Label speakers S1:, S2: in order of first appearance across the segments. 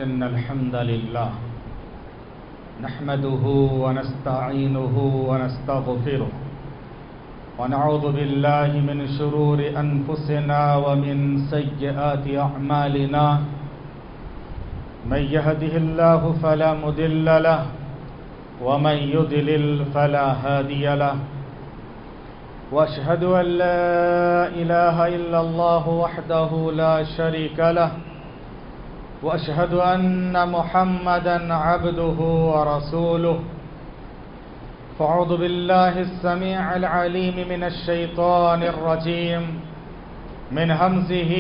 S1: إن الحمد لله نحمده ونستعينه ونستغفره ونعوذ بالله من شرور أنفسنا ومن سيئات أعمالنا من يهده الله فلا مضل له ومن يضلل فلا هادي له وأشهد أن لا إله إلا الله وحده لا شريك له وأشهد أن محمدًا عبده ورسوله فأعوذ بالله السميع العليم من الشيطان الرجيم من همزه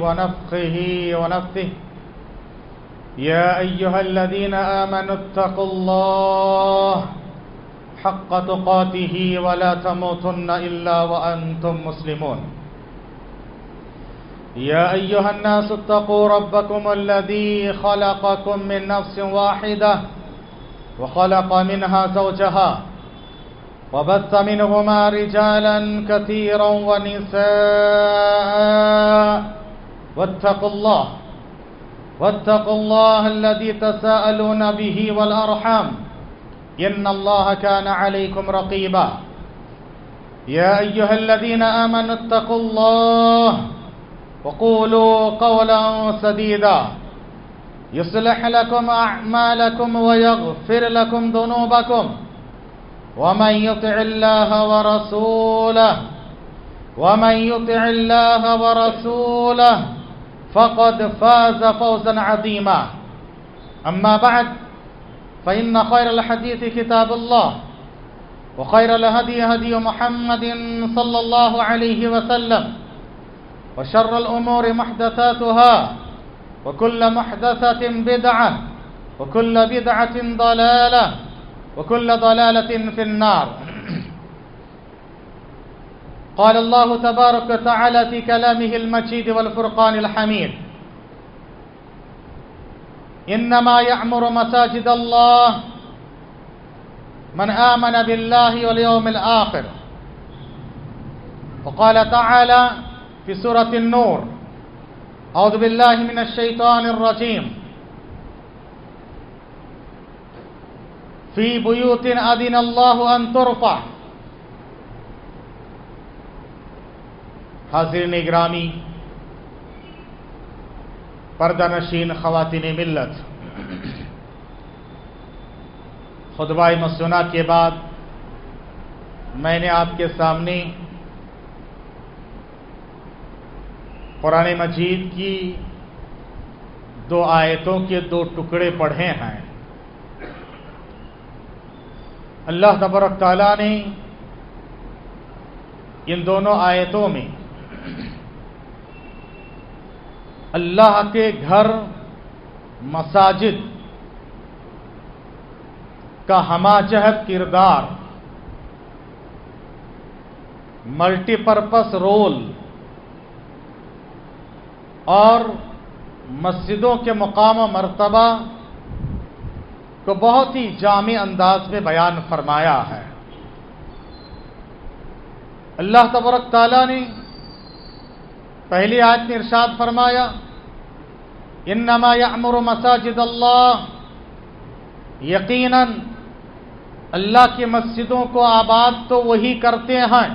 S1: ونفخه ونفثه يا أيها الذين آمنوا اتقوا الله حق تقاته ولا تموتن إلا وأنتم مسلمون يا أيها الناس اتقوا ربكم الذي خلقكم من نفس واحدة وخلق منها زوجها وبث منهما رجالا كثيرا ونساء واتقوا الله الذي تساءلون به والأرحام إن الله كان عليكم رقيبا يا أيها الذين آمنوا اتقوا الله وقولوا قولا سديدا يصلح لكم أعمالكم ويغفر لكم ذنوبكم ومن يطع الله ورسوله فقد فاز فوزا عظيما أما بعد فإن خير الحديث كتاب الله وخير الهدي هدي محمد صلى الله عليه وسلم وشر الأمور محدثاتها وكل محدثة بدعة وكل بدعة ضلالة وكل ضلالة في النار قال الله تبارك وتعالى في كلامه المجيد والفرقان الحميد إنما يعمر مساجد الله من آمن بالله واليوم الآخر وقال تعالى في سورة النور أعوذ بالله من الشيطان الرجيم في بيوت أذن الله أن ترفع حاضرین گرامی، پردہ نشین خواتین ملت، خطبہ مسنہ کے بعد میں نے آپ کے سامنے قرآن مجید کی 2 آیتوں کے 2 ٹکڑے پڑھے ہیں۔ اللہ تبارک تعالیٰ نے ان دونوں آیتوں میں اللہ کے گھر مساجد کا ہمہ جہت کردار، ملٹی پرپس رول اور مسجدوں کے مقام و مرتبہ کو بہت ہی جامع انداز میں بیان فرمایا ہے۔ اللہ تبارک تعالیٰ نے پہلی آیت میں ارشاد فرمایا انما یعمر مساجد اللہ، یقیناً اللہ کی مسجدوں کو آباد تو وہی کرتے ہیں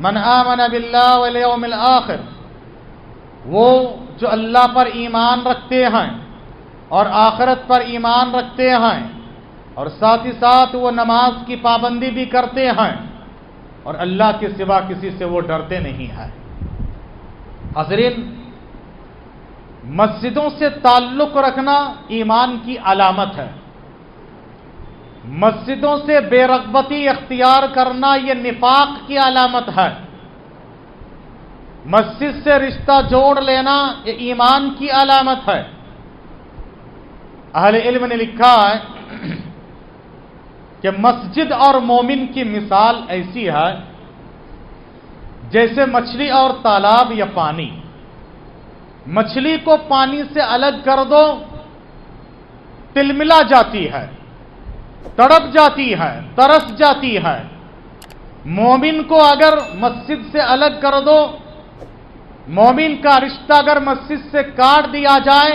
S1: من آمن باللہ والیوم الآخر، وہ جو اللہ پر ایمان رکھتے ہیں اور آخرت پر ایمان رکھتے ہیں اور ساتھ ہی ساتھ وہ نماز کی پابندی بھی کرتے ہیں اور اللہ کے سوا کسی سے وہ ڈرتے نہیں ہیں۔ حاضرین، مسجدوں سے تعلق رکھنا ایمان کی علامت ہے۔ مسجدوں سے بے رغبتی اختیار کرنا یہ نفاق کی علامت ہے۔ مسجد سے رشتہ جوڑ لینا یہ ایمان کی علامت ہے۔ اہل علم نے لکھا ہے کہ مسجد اور مومن کی مثال ایسی ہے جیسے مچھلی اور تالاب یا پانی۔ مچھلی کو پانی سے الگ کر دو، تلملا جاتی ہے، تڑپ جاتی ہے، ترس جاتی ہے۔ مومن کو اگر مسجد سے الگ کر دو، مومن کا رشتہ اگر مسجد سے کاٹ دیا جائے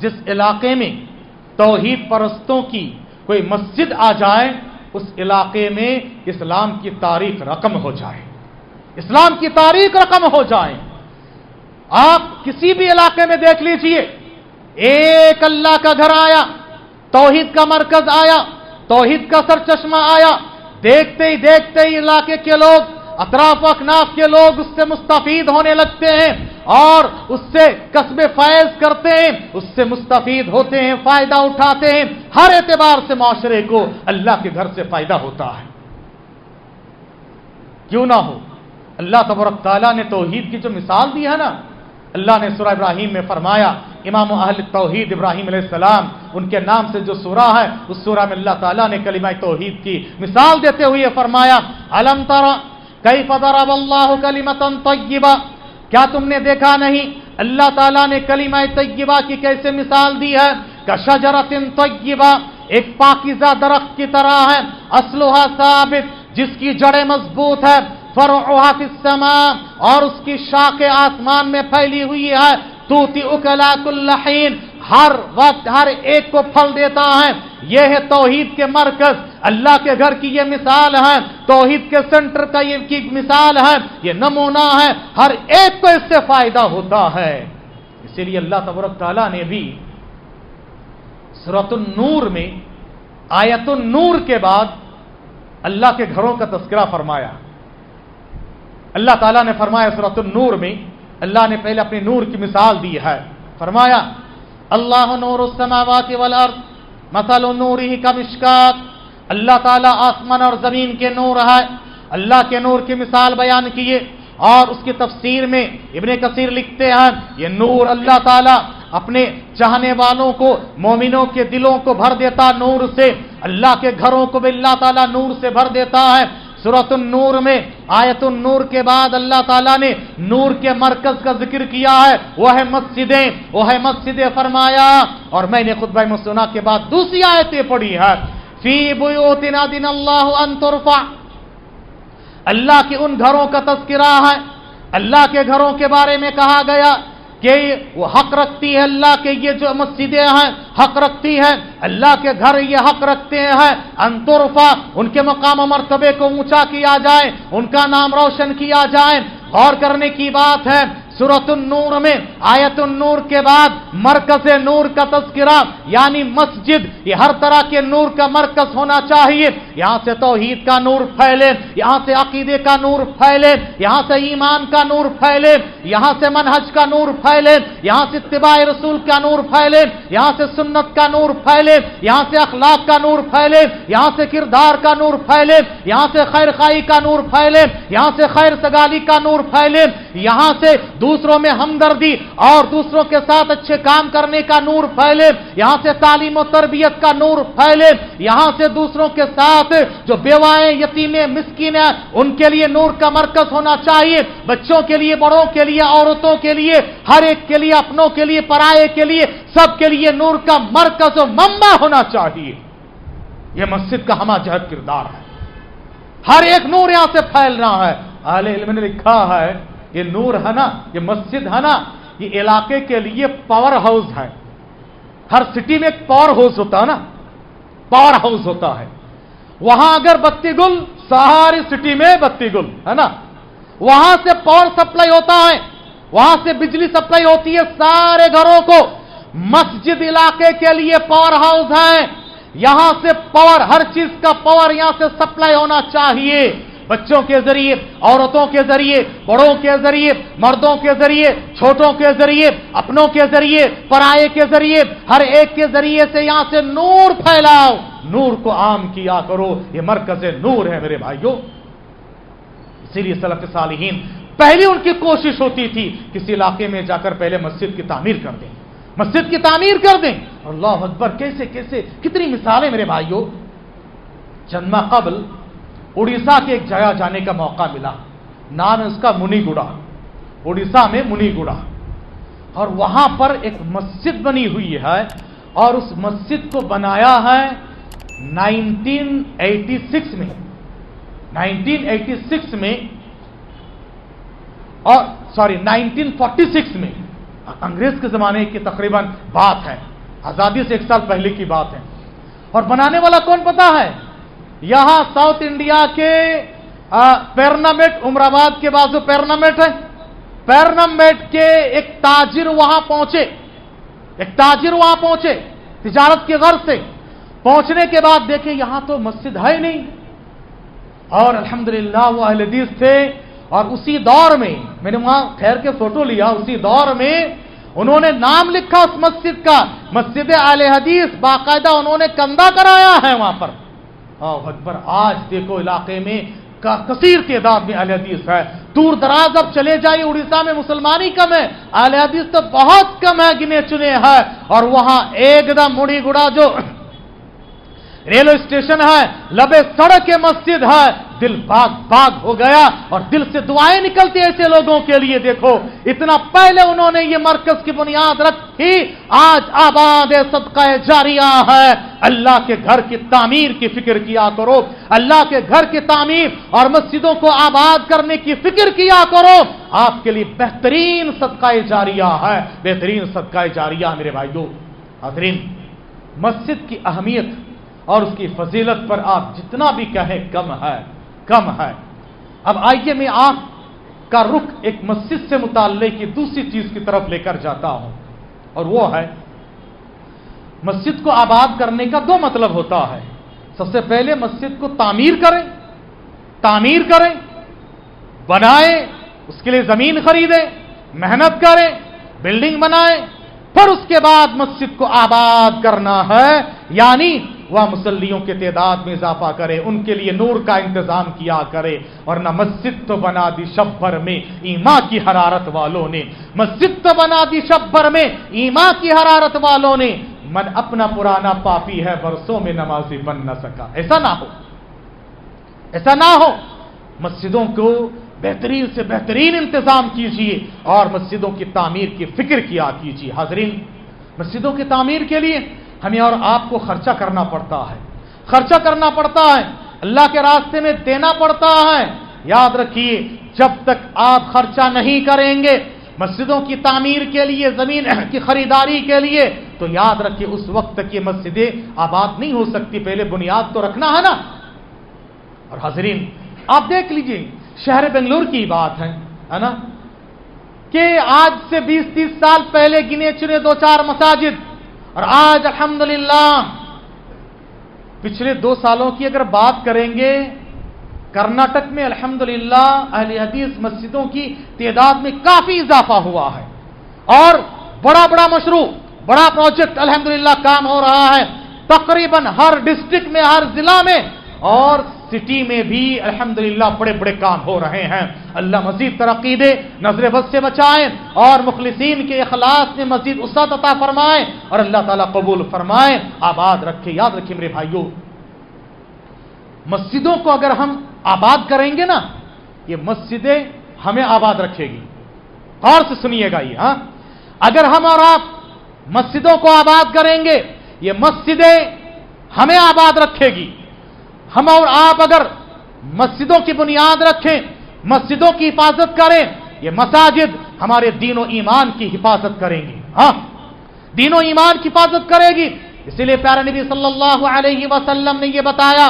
S1: جس علاقے میں توحید پرستوں کی کوئی مسجد آ جائے اس علاقے میں اسلام کی تاریخ رقم ہو جائے، اسلام کی تاریخ رقم ہو جائے۔ آپ کسی بھی علاقے میں دیکھ لیجئے، ایک اللہ کا گھر آیا، توحید کا مرکز آیا، توحید کا سرچشمہ آیا، دیکھتے ہی علاقے کے لوگ، اطراف و اکناف کے لوگ اس سے مستفید ہونے لگتے ہیں اور اس سے کسب فیض کرتے ہیں، اس سے مستفید ہوتے ہیں، فائدہ اٹھاتے ہیں۔ ہر اعتبار سے معاشرے کو اللہ کے گھر سے فائدہ ہوتا ہے۔ کیوں نہ ہو؟ اللہ تبارک تعالیٰ نے توحید کی جو مثال دی ہے نا، اللہ نے سورہ ابراہیم میں فرمایا، امام اہل توحید ابراہیم علیہ السلام، ان کے نام سے جو سورہ ہے، اس سورہ میں اللہ تعالیٰ نے کلمہ توحید کی مثال دیتے ہوئے فرمایا، الم تر کیف ضرب اللہ کلمۃ طیبہ، کیا تم نے دیکھا نہیں اللہ تعالیٰ نے کلمہ طیبہ کی کیسے مثال دی ہے؟ کشجرۃ طیبہ، ایک پاکیزہ درخت کی طرح ہے، اصلها ثابت، جس کی جڑیں مضبوط ہے، فرعها فی السماء، اور اس کی شاخیں آسمان میں پھیلی ہوئی ہے، تؤتی اکلھا کل حین، ہر وقت ہر ایک کو پھل دیتا ہے۔ یہ ہے توحید کے مرکز، اللہ کے گھر کی یہ مثال ہے، توحید کے سینٹر کا یہ کی مثال ہے، یہ نمونہ ہے، ہر ایک کو اس سے فائدہ ہوتا ہے۔ اسی لیے اللہ تبارک تعالیٰ نے بھی سورۃ النور میں آیت النور کے بعد اللہ کے گھروں کا تذکرہ فرمایا۔ اللہ تعالیٰ نے فرمایا سورۃ النور میں، اللہ نے پہلے اپنے نور کی مثال دی ہے، فرمایا اللہ نور السماوات والارض مثل نورہ کمشکات، اللہ تعالیٰ آسمان اور زمین کے نور ہے، اللہ کے نور کی مثال بیان کیے۔ اور اس کی تفسیر میں ابن کثیر لکھتے ہیں یہ نور اللہ تعالیٰ اپنے چاہنے والوں کو، مومنوں کے دلوں کو بھر دیتا نور سے، اللہ کے گھروں کو بھی اللہ تعالیٰ نور سے بھر دیتا ہے۔ سورۃ النور میں آیت النور کے بعد اللہ تعالیٰ نے نور کے مرکز کا ذکر کیا ہے، وہ ہے مسجدیں فرمایا۔ اور میں نے خطبہ مسنہ کے بعد دوسری آیتیں پڑھی ہے، فی بیوت اذن اللہ ان ترفع، اللہ کے ان گھروں کا تذکرہ ہے، اللہ کے گھروں کے بارے میں کہا گیا کہ وہ حق رکھتی ہے، اللہ کے یہ جو مسجدیں ہیں حق رکھتی ہیں، اللہ کے گھر یہ حق رکھتے ہیں ان ترفع، ان کے مقام و مرتبے کو اونچا کیا جائے، ان کا نام روشن کیا جائے۔ غور کرنے کی بات ہے، سورۃ النور میں آیت النور کے بعد مرکز نور کا تذکرہ، یعنی مسجد، یہ ہر طرح کے نور کا مرکز ہونا چاہیے۔ یہاں سے توحید کا نور پھیلے، یہاں سے عقیدے کا نور پھیلے، یہاں سے ایمان کا نور پھیلے، یہاں سے منہج کا نور پھیلے، یہاں سے اتباع رسول کا نور پھیلے، یہاں سے سنت کا نور پھیلے، یہاں سے اخلاق کا نور پھیلے، یہاں سے کردار کا نور پھیلے، یہاں سے خیر خواہی کا نور پھیلے، یہاں سے خیر سگالی کا نور پھیلے، یہاں سے دوسروں میں ہمدردی اور دوسروں کے ساتھ اچھے کام کرنے کا نور پھیلے، یہاں سے تعلیم و تربیت کا نور پھیلے، یہاں سے دوسروں کے ساتھ جو بیوائیں، یتیمیں، مسکین ہیں، ان کے لیے نور کا مرکز ہونا چاہیے، بچوں کے لیے، بڑوں کے لیے، عورتوں کے لیے، ہر ایک کے لیے، اپنوں کے لیے، پرائے کے لیے، سب کے لیے نور کا مرکز و منبع ہونا چاہیے۔ یہ مسجد کا ہمہ جہت کردار ہے، ہر ایک نور یہاں سے پھیل رہا ہے۔ اہل علم نے لکھا ہے یہ نور ہے نا، یہ مسجد ہے نا، یہ علاقے کے لیے پاور ہاؤس ہے۔ ہر سٹی میں ایک پاور ہاؤس ہوتا ہے نا، پاور ہاؤس ہوتا ہے، وہاں اگر بتی گل، ساری سٹی میں بتی گل ہے نا، وہاں سے پاور سپلائی ہوتا ہے، وہاں سے بجلی سپلائی ہوتی ہے سارے گھروں کو۔ مسجد علاقے کے لیے پاور ہاؤس ہے، یہاں سے پاور، ہر چیز کا پاور یہاں سے سپلائی ہونا چاہیے، بچوں کے ذریعے، عورتوں کے ذریعے، بڑوں کے ذریعے، مردوں کے ذریعے، چھوٹوں کے ذریعے، اپنوں کے ذریعے، پرائے کے ذریعے، ہر ایک کے ذریعے سے یہاں سے نور پھیلاؤ، نور کو عام کیا کرو، یہ مرکز نور ہے میرے بھائیوں۔ اسی لیے سلف صالحین پہلے ان کی کوشش ہوتی تھی کسی علاقے میں جا کر پہلے مسجد کی تعمیر کر دیں، مسجد کی تعمیر کر دیں۔ اللہ اکبر، کیسے کیسے کتنی مثالیں میرے بھائیوں۔ چند ماہ قبل اڑیسہ کے ایک جگہ جانے کا موقع ملا، نام ہے اس کا منی گڑا، اڑیسہ میں منی گڑا، اور وہاں پر ایک مسجد بنی ہوئی ہے، اور اس مسجد کو بنایا ہے 1986 میں، اور 1946 میں انگریز کے زمانے کی تقریباً بات ہے، آزادی سے 1 سال پہلے کی بات ہے. اور بنانے والا کون پتا ہے؟ یہاں ساؤتھ انڈیا کے پیرنامیٹ، عمر آباد کے بازو پیرنامیٹ ہے، پیرنامیٹ کے ایک تاجر وہاں پہنچے تجارت کی غرض سے. پہنچنے کے بعد دیکھیں یہاں تو مسجد ہے ہی نہیں، اور الحمدللہ وہ اہل حدیث تھے. اور اسی دور میں میں نے وہاں ٹھہر کے فوٹو لیا، اسی دور میں انہوں نے نام لکھا اس مسجد کا، مسجد اہل حدیث، باقاعدہ انہوں نے کندہ کرایا ہے وہاں پر. اکبر، آج دیکھو علاقے میں کثیر تعداد میں اہل حدیث ہے. دور دراز اب چلے جائیے، اڑیسہ میں مسلمان ہی کم ہے، اہل حدیث تو بہت کم ہے، گنے چنے ہے. اور وہاں ایک دم مڑی گڑا جو ریلوے اسٹیشن ہے، لبے سڑک کے مسجد ہے، دل باغ باغ ہو گیا. اور دل سے دعائیں نکلتی ایسے لوگوں کے لیے. دیکھو اتنا پہلے انہوں نے یہ مرکز کی بنیاد رکھی، آج آباد صدقہ جاریہ ہے. اللہ کے گھر کی تعمیر کی فکر کیا کرو، اللہ کے گھر کی تعمیر اور مسجدوں کو آباد کرنے کی فکر کیا کرو. آپ کے لیے بہترین صدقہ جاریہ ہے، بہترین صدقہ جاریہ. میرے بھائیو حاضرین، مسجد کی اہمیت اور اس کی فضیلت پر آپ جتنا بھی کہیں کم ہے. اب آئیے میں آپ کا رخ ایک مسجد سے متعلق کی دوسری چیز کی طرف لے کر جاتا ہوں، اور وہ ہے مسجد کو آباد کرنے کا 2 مطلب ہوتا ہے. سب سے پہلے مسجد کو تعمیر کریں، بنائیں، اس کے لیے زمین خریدیں، محنت کریں، بلڈنگ بنائیں. پھر اس کے بعد مسجد کو آباد کرنا ہے، یعنی وہ مصلیوں کے تعداد میں اضافہ کرے، ان کے لیے نور کا انتظام کیا کرے. ورنہ مسجد تو بنا دی شب بھر میں ایمان کی حرارت والوں نے، مسجد تو بنا دی شب بھر میں ایمان کی حرارت والوں نے. من اپنا پرانا پاپی ہے، برسوں میں نمازی بن نہ سکا. ایسا نہ ہو. مسجدوں کو بہترین سے بہترین انتظام کیجیے اور مسجدوں کی تعمیر کی فکر کیا کیجیے. حاضرین، مسجدوں کی تعمیر کے لیے ہمیں اور آپ کو خرچہ کرنا پڑتا ہے، اللہ کے راستے میں دینا پڑتا ہے. یاد رکھیے، جب تک آپ خرچہ نہیں کریں گے مسجدوں کی تعمیر کے لیے، زمین کی خریداری کے لیے، تو یاد رکھیے اس وقت تک یہ مسجدیں آباد نہیں ہو سکتی. پہلے بنیاد تو رکھنا ہے نا. اور حاضرین، آپ دیکھ لیجئے، شہر بنگلور کی بات ہے نا، کہ آج سے 20-30 سال پہلے گنے چنے 2-4 مساجد، اور آج الحمدللہ پچھلے 2 سالوں کی اگر بات کریں گے، کرناٹک میں الحمدللہ اہل حدیث مسجدوں کی تعداد میں کافی اضافہ ہوا ہے، اور بڑا مشروع، بڑا پروجیکٹ الحمدللہ کام ہو رہا ہے تقریباً ہر ڈسٹرکٹ میں، ہر ضلع میں، اور سٹی میں بھی الحمدللہ بڑے کام ہو رہے ہیں. اللہ مزید ترقی دے، نظر بد سے بچائیں، اور مخلصین کے اخلاص میں مزید وسعت عطا فرمائیں، اور اللہ تعالیٰ قبول فرمائیں، آباد رکھے. یاد رکھیں میرے بھائیو، مسجدوں کو اگر ہم آباد کریں گے نا، یہ مسجدیں ہمیں آباد رکھے گی. غور سے سنیے گا یہ. اگر ہم اور آپ مسجدوں کو آباد کریں گے، یہ مسجدیں ہمیں آباد رکھے گی. ہم اور آپ اگر مسجدوں کی بنیاد رکھیں، مسجدوں کی حفاظت کریں، یہ مساجد ہمارے دین و ایمان کی حفاظت کریں گی. دین و ایمان کی حفاظت کرے گی. اسی لیے پیارے نبی صلی اللہ علیہ وسلم نے یہ بتایا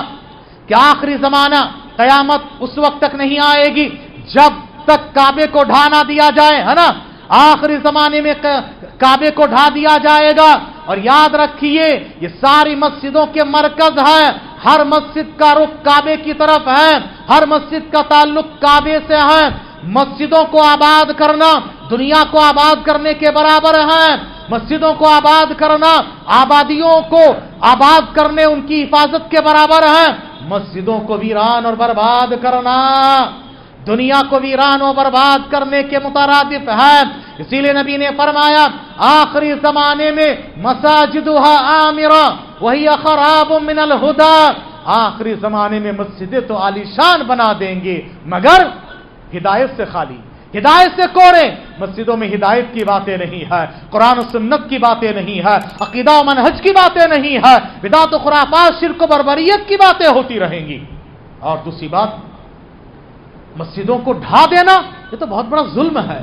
S1: کہ آخری زمانہ، قیامت اس وقت تک نہیں آئے گی جب تک کعبے کو ڈھا نہ دیا جائے، ہے نا. آخری زمانے میں کعبے کو ڈھا دیا جائے گا. اور یاد رکھیے، یہ ساری مسجدوں کے مرکز ہے. ہر مسجد کا رخ کعبے کی طرف ہے، ہر مسجد کا تعلق کعبے سے ہے. مسجدوں کو آباد کرنا دنیا کو آباد کرنے کے برابر ہے. مسجدوں کو آباد کرنا آبادیوں کو آباد کرنے، ان کی حفاظت کے برابر ہے. مسجدوں کو ویران اور برباد کرنا دنیا کو ویران و برباد کرنے کے مترادف ہے. اسی لیے نبی نے فرمایا، آخری زمانے میں مساجدها عامرہ وہی خراب من الہدی. آخری زمانے میں مسجدیں تو عالیشان بنا دیں گے، مگر ہدایت سے خالی، ہدایت سے کوڑے. مسجدوں میں ہدایت کی باتیں نہیں ہے، قرآن و سنت کی باتیں نہیں ہے، عقیدہ و منہج کی باتیں نہیں ہے، بدعت و خرافات، شرک و بربریت کی باتیں ہوتی رہیں گی. اور دوسری بات، مسجدوں کو ڈھا دینا یہ تو بہت بڑا ظلم ہے.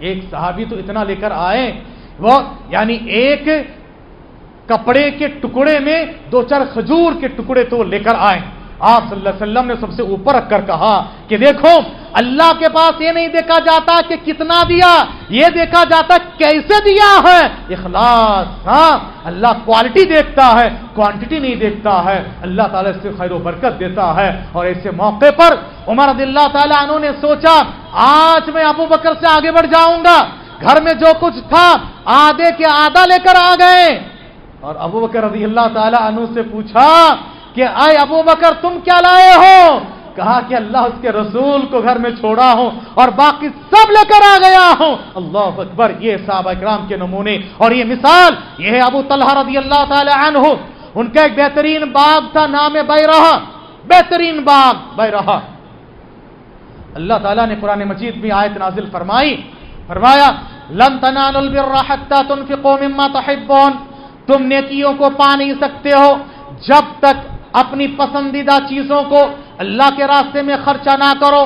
S1: ایک صحابی تو اتنا لے کر آئے، وہ یعنی ایک کپڑے کے ٹکڑے میں 2-4 کھجور کے ٹکڑے تو لے کر آئے. آپ صلی اللہ علیہ وسلم نے سب سے اوپر رکھ کر کہا کہ دیکھو اللہ کے پاس یہ نہیں دیکھا جاتا کہ کتنا دیا، یہ دیکھا جاتا کیسے دیا ہے. اخلاص. ہاں اللہ کوالٹی دیکھتا ہے، کوانٹٹی نہیں دیکھتا ہے. اللہ تعالیٰ اس سے خیر و برکت دیتا ہے. اور ایسے موقع پر عمر رضی اللہ تعالیٰ عنہ نے سوچا آج میں ابو بکر سے آگے بڑھ جاؤں گا. گھر میں جو کچھ تھا آدھے کے آدھا لے کر آ گئے. اور ابو بکر رضی اللہ تعالیٰ عنہ سے پوچھا کہ اے ابو بکر تم کیا لائے ہو؟ کہا کہ اللہ اس کے رسول کو گھر میں چھوڑا ہوں اور باقی سب لے کر آ گیا ہوں. اللہ اکبر. یہ صحابہ کرام کے نمونے اور یہ مثال، یہ ہے ابو طلحہ رضی اللہ تعالی عنہ. ان کا ایک بہترین باغ تھا، نام بیرہا، بہترین باغ بیرہا. اللہ تعالیٰ نے قرآن مجید میں آیت نازل فرمایا لن تنالوا البر حتى تنفقوا مما تحبون. تم نیکیوں کو پا نہیں سکتے ہو جب تک اپنی پسندیدہ چیزوں کو اللہ کے راستے میں خرچہ نہ کرو.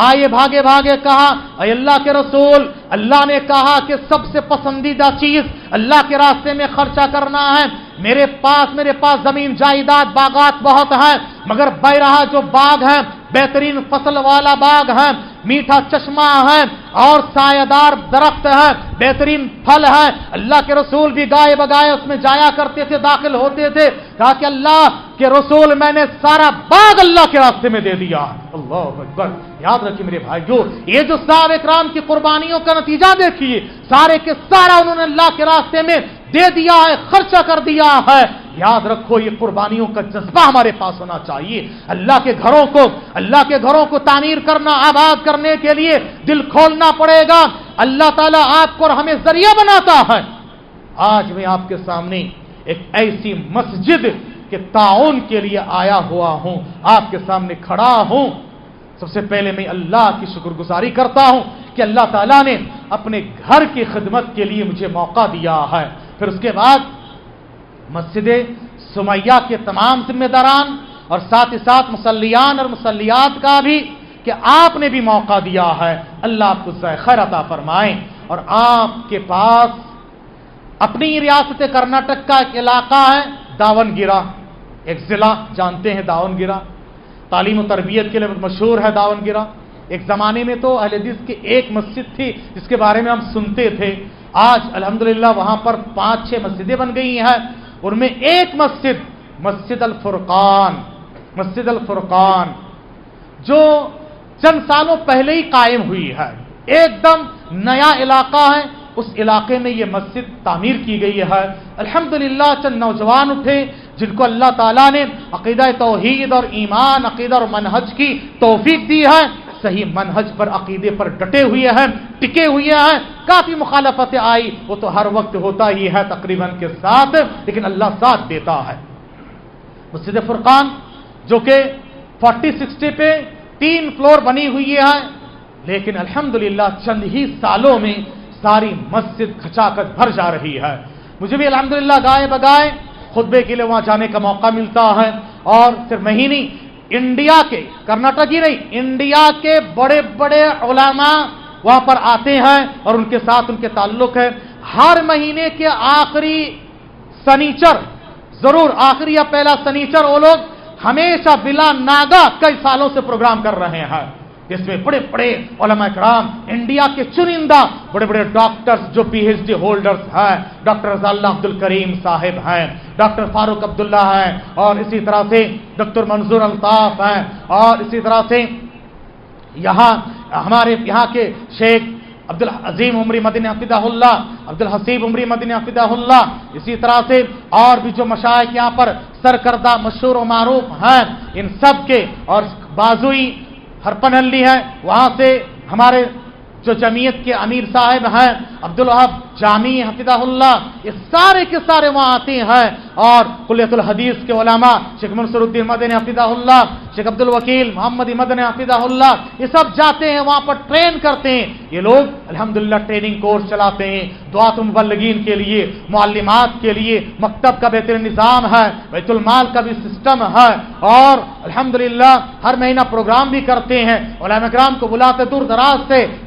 S1: آئے بھاگے کہا اے اللہ کے رسول، اللہ نے کہا کہ سب سے پسندیدہ چیز اللہ کے راستے میں خرچہ کرنا ہے. میرے پاس زمین جائیداد باغات بہت ہیں، مگر بیرہا جو باغ ہے بہترین فصل والا باغ ہے، میٹھا چشمہ ہے اور سایہ دار درخت ہے، بہترین پھل ہے. اللہ کے رسول بھی گائے بگائے اس میں جایا کرتے تھے، داخل ہوتے تھے. کہا کہ اللہ کے رسول میں نے سارا باغ اللہ کے راستے میں دے دیا. اللہ اکبر. یاد رکھیے میرے بھائیو، یہ جو صحابہ اکرام کی قربانیوں کا نتیجہ دیکھیے، سارے کے سارا انہوں نے اللہ کے راستے میں دے دیا ہے، خرچہ کر دیا ہے. یاد رکھو یہ قربانیوں کا جذبہ ہمارے پاس ہونا چاہیے. اللہ کے گھروں کو تعمیر کرنا، آباد کرنے کے لیے دل کھولنا پڑے گا. اللہ تعالیٰ آپ کو اور ہمیں ذریعہ بناتا ہے. آج میں آپ کے سامنے ایک ایسی مسجد کے تعاون کے لیے آیا ہوا ہوں، آپ کے سامنے کھڑا ہوں. سب سے پہلے میں اللہ کی شکر گزاری کرتا ہوں کہ اللہ تعالیٰ نے اپنے گھر کی خدمت کے لیے مجھے موقع دیا ہے. پھر اس کے بعد مسجد سمیہ کے تمام ذمہ داران اور ساتھ ہی ساتھ مصلیان اور مصلیات کا بھی کہ آپ نے بھی موقع دیا ہے. اللہ آپ کو جزائے خیر عطا فرمائے. اور آپ کے پاس اپنی ریاست کرناٹک کا ایک علاقہ ہے داون گرا، ایک ضلع جانتے ہیں داون گرا، تعلیم و تربیت کے لیے مشہور ہے داون گرا. ایک زمانے میں تو اہل حدیث کی ایک مسجد تھی جس کے بارے میں ہم سنتے تھے. آج الحمدللہ وہاں پر 5-6 مسجدیں بن گئی ہیں. ان میں ایک مسجد الفرقان جو چند سالوں پہلے ہی قائم ہوئی ہے، ایک دم نیا علاقہ ہے. اس علاقے میں یہ مسجد تعمیر کی گئی ہے. الحمدللہ چند نوجوان اٹھے جن کو اللہ تعالیٰ نے عقیدہ توحید اور ایمان، عقیدہ اور منہج کی توفیق دی ہے. صحیح منہج پر، عقیدے پر ڈٹے ہوئے ہیں، ٹکے ہوئے ہیں. کافی مخالفتیں آئی، وہ تو ہر وقت ہوتا ہی ہے تقریباً کے ساتھ، لیکن اللہ ساتھ دیتا ہے. مسجد فرقان جو کہ 40-60 پہ 3 فلور بنی ہوئی ہے، لیکن الحمدللہ چند ہی سالوں میں ساری مسجد کھچاکھچ بھر جا رہی ہے. مجھے بھی الحمدللہ گائے بگائے خطبے کے لیے وہاں جانے کا موقع ملتا ہے. اور صرف میں ہی نہیں، انڈیا کے، کرناٹک ہی نہیں، انڈیا کے بڑے بڑے علماء وہاں پر آتے ہیں اور ان کے ساتھ ان کے تعلق ہے. ہر مہینے کے آخری سنیچر، ضرور آخری یا پہلا سنیچر، وہ لوگ ہمیشہ بلا ناگا کئی سالوں سے پروگرام کر رہے ہیں، جس میں بڑے بڑے علماء کرام، انڈیا کے چنندہ بڑے بڑے ڈاکٹرز جو PhD ہولڈرز ہیں، ڈاکٹر رضا اللہ عبد الکریم صاحب ہیں، ڈاکٹر فاروق عبداللہ ہیں، اور اسی طرح سے ڈاکٹر منظور الطاف ہیں، اور اسی طرح سے ہمارے یہاں کے شیخ عبد العظیم عمری مدنی حفظہ اللہ، عبد الحسیب عمری مدنی حفظہ اللہ، اسی طرح سے اور بھی جو مشائخ یہاں پر سرکردہ مشہور و معروف ہیں، ان سب کے، اور بازوئی ہرپنہلّی ہے، وہاں سے ہمارے جو جمعیت کے امیر صاحب ہیں عبدالوہاب جامی حفظہ اللہ، یہ سارے کے سارے وہاں آتے ہیں. اور کلیت الحدیث کے علماء شیخ منصور الدین مدنی حفظہ اللہ، شیخ عبد الوکیل محمد مدنی حفظہ اللہ، یہ سب جاتے ہیں وہاں پر ٹرین کرتے ہیں. یہ لوگ الحمدللہ ٹریننگ کورس چلاتے ہیں دعات مبلغین کے لیے، معلمات کے لیے. مکتب کا بہترین نظام ہے، بیت المال کا بھی سسٹم ہے، اور الحمدللہ ہر مہینہ پروگرام بھی کرتے ہیں. علماء کرام کو بلاتے دور دراز سے،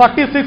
S1: 46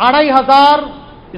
S1: 2500